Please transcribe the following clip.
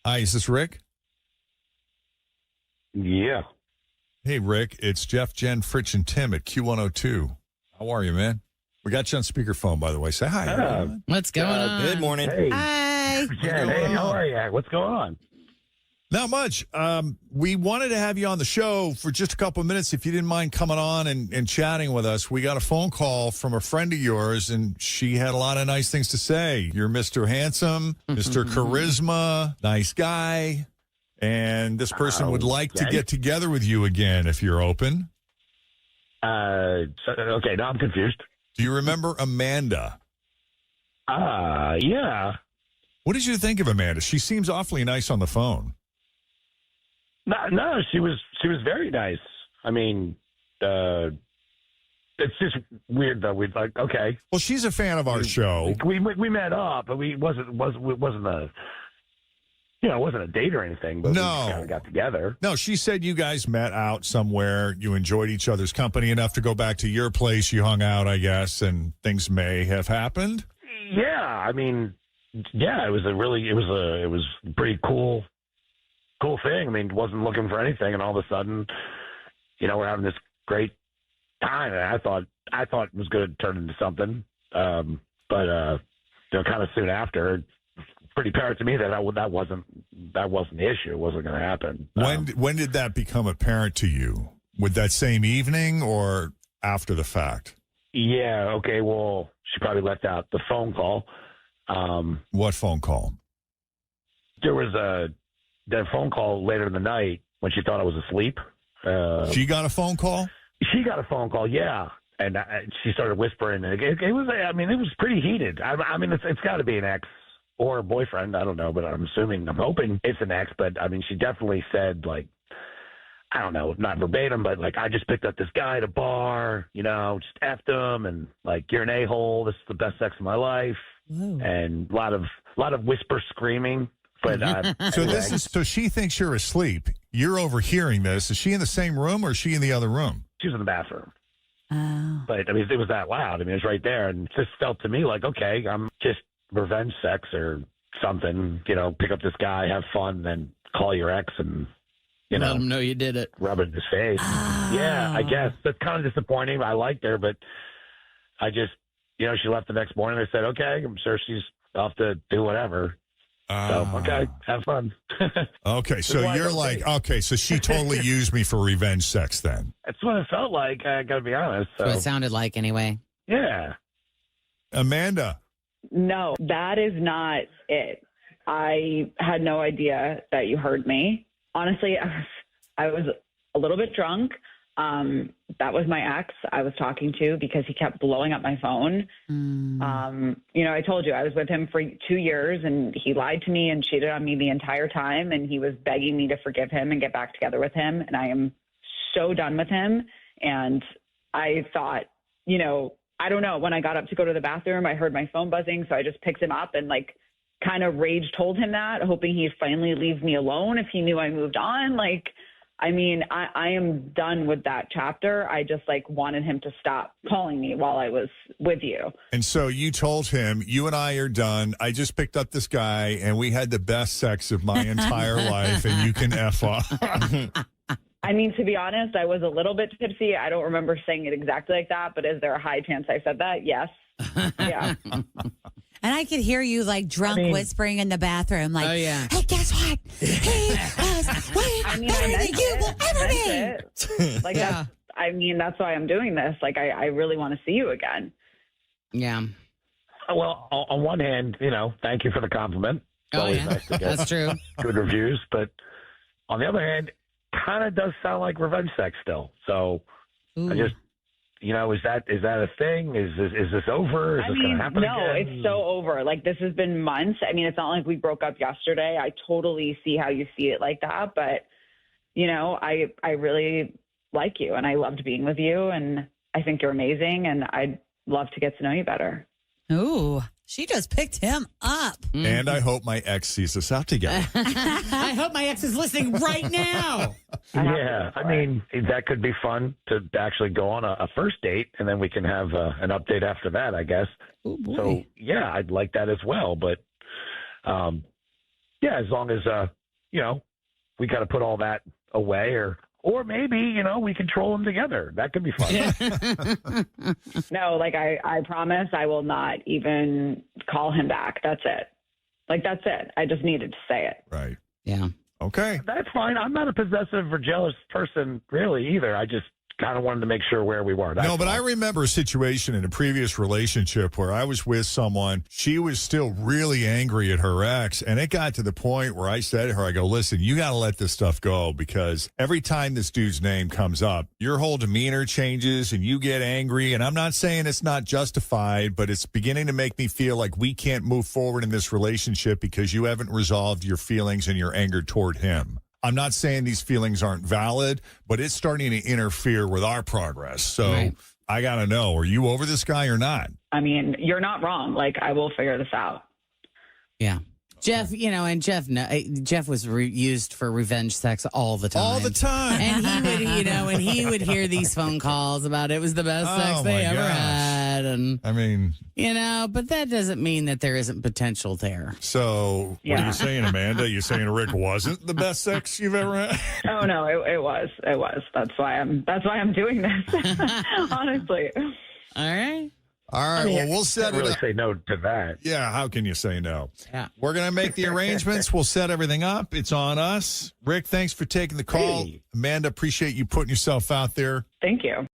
Hi, is this Rick? Yeah. Hey, Rick. It's Jeff, Jen, Fritch, and Tim at Q102. How are you, man? We got you on speakerphone, by the way. Say hi. What's going on? Good morning. Hey. Hi. Jen, hey, how are you? What's going on? Not much. We wanted to have you on the show for just a couple of minutes if you didn't mind coming on and chatting with us. We got a phone call from a friend of yours, and she had a lot of nice things to say. You're Mr. Handsome, Mr. Charisma, nice guy, and this person would like to get together with you again if you're open. Okay, now I'm confused. Do you remember Amanda? Yeah. What did you think of Amanda? She seems awfully nice on the phone. No, she was very nice. I mean, it's just weird though. We'd like, okay. Well, she's a fan of our show. We met up, but it wasn't a it wasn't a date or anything. But No. we kind of got together. No, she said you guys met out somewhere. You enjoyed each other's company enough to go back to your place. You hung out, I guess, and things may have happened. Yeah, I mean, yeah, it was a pretty cool thing. I mean, wasn't looking for anything, and all of a sudden, we're having this great time. And I thought it was going to turn into something, but kind of soon after, it's pretty apparent to me that that wasn't the issue. It wasn't going to happen. When did that become apparent to you? With that same evening or after the fact? Yeah. Okay. Well, she probably left out the phone call. What phone call? There was that phone call later in the night when she thought I was asleep. She got a phone call? She got a phone call, yeah. And she started whispering. And it was pretty heated. I mean, it's got to be an ex or a boyfriend. I don't know, but I'm hoping it's an ex. But, I mean, she definitely said, like, I don't know, not verbatim, but, like, I just picked up this guy at a bar, just effed him. And, like, you're an a-hole. This is the best sex of my life. Ooh. And a lot of whisper screaming. But so she thinks you're asleep. You're overhearing this. Is she in the same room or is she in the other room? She was in the bathroom. Oh. But I mean, it was that loud. I mean, it was right there, and it just felt to me like, okay, I'm just revenge sex or something. Pick up this guy, have fun, then call your ex and let him know you did it. Rub it in his face. Oh. Yeah, I guess that's kind of disappointing. I liked her, but I just, she left the next morning. I said, okay, I'm sure she's off to do whatever. So, okay, have fun. Okay, so you're like, okay, so she totally used me for revenge sex then. That's what it felt like, I got to be honest. So. That's what it sounded like anyway. Yeah. Amanda. No, that is not it. I had no idea that you heard me. Honestly, I was a little bit drunk. That was my ex I was talking to because he kept blowing up my phone. I told you I was with him for 2 years and he lied to me and cheated on me the entire time. And he was begging me to forgive him and get back together with him. And I am so done with him. And I thought, I don't know, when I got up to go to the bathroom, I heard my phone buzzing. So I just picked him up and kind of rage told him that, hoping he'd finally leave me alone if he knew I moved on. I am done with that chapter. I just wanted him to stop calling me while I was with you. And so you told him, you and I are done. I just picked up this guy and we had the best sex of my entire life and you can F off. I mean, to be honest, I was a little bit tipsy. I don't remember saying it exactly like that, but is there a high chance I said that? Yes. Yeah. And I could hear you drunk whispering in the bathroom, oh, yeah. Hey, guess what? He was way better than you will ever be. Yeah. That's why I'm doing this. I really want to see you again. Yeah. Well, on one hand, thank you for the compliment. It's always nice to get That's true. Good reviews. But on the other hand, kind of does sound like revenge sex still. So I just, is that a thing? Is this over? Is this going to happen again? No, it's so over. This has been months. I mean, it's not like we broke up yesterday. I totally see how you see it like that. But, I really like you and I loved being with you and I think you're amazing and I'd love to get to know you better. Ooh, she just picked him up. Mm-hmm. And I hope my ex sees us out together. I hope my ex is listening right now. Yeah, I mean, that could be fun to actually go on a first date, and then we can have an update after that, I guess. Oh, boy. So, yeah, I'd like that as well. But, yeah, as long as we kind of put all that away, or maybe we control them together. That could be fun. No, like I promise I will not even call him back. That's it. Like that's it. I just needed to say it. Right. Yeah. Okay. That's fine. I'm not a possessive or jealous person really either. I just kind of wanted to make sure where we were. No, but I remember a situation in a previous relationship where I was with someone. She was still really angry at her ex. And it got to the point where I said to her, I go, listen, you got to let this stuff go because every time this dude's name comes up, your whole demeanor changes and you get angry. And I'm not saying it's not justified, but it's beginning to make me feel like we can't move forward in this relationship because you haven't resolved your feelings and your anger toward him. I'm not saying these feelings aren't valid, but it's starting to interfere with our progress. So Right. I got to know, are you over this guy or not? I mean, you're not wrong. Like I will figure this out. Yeah. Jeff, and Jeff was used for revenge sex all the time. All the time. And he would hear these phone calls about it was the best sex Oh, they my ever gosh. had. And, I mean, but that doesn't mean that there isn't potential there. so what are Yeah. you saying, Amanda? You saying Rick wasn't the best sex you've ever had? Oh no, it was. That's why I'm doing this. Honestly. All right. All right, well, we'll set Can't it really up. say no to that. Yeah, how can you say no? Yeah. We're going to make the arrangements. We'll set everything up. It's on us. Rick, thanks for taking the call. Hey. Amanda, appreciate you putting yourself out there. Thank you.